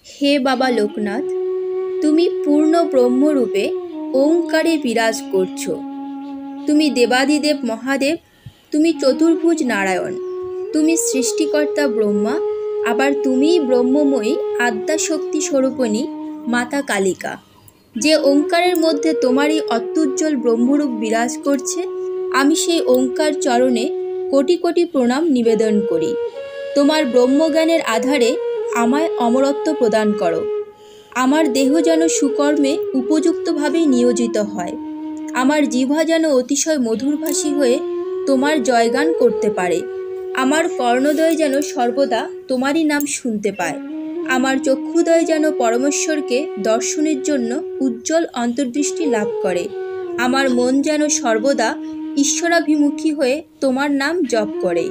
হে বাবা লোকনাথ, তুমি পূর্ণ ব্রহ্মরূপে ওঙ্কারে বিরাজ করছো। তুমি দেবাদিদেব মহাদেব, তুমি চতুর্ভুজ নারায়ণ, তুমি সৃষ্টিকর্তা ব্রহ্মা, আবার তুমিই ব্রহ্মময়ী আদ্যাশক্তি স্বরূপিণী মাতা কালিকা। যে ওঙ্কারের মধ্যে তোমারই অত্যুজ্জ্বল ব্রহ্মরূপ বিরাজ করছে, আমি সেই ওঙ্কার চরণে কোটি কোটি প্রণাম নিবেদন করি। তোমার ব্রহ্মজ্ঞানের আধারে আমায় অমরত্ব প্রদান করো। আমার দেহ যেন সুকর্মে উপযুক্তভাবে নিয়োজিত হয়। আমার জিহ্বা যেন অতিশয় মধুরভাষী হয়ে তোমার জয়গান করতে পারে। আমার কর্ণদ্বয় যেন সর্বদা তোমারই নাম শুনতে পায়। আমার চক্ষুদ্বয় যেন পরমেশ্বরকে দর্শনের জন্য উজ্জ্বল অন্তর্দৃষ্টি লাভ করে। আমার মন যেন সর্বদা ঈশ্বরাভিমুখী হয়ে তোমার নাম জপ করে।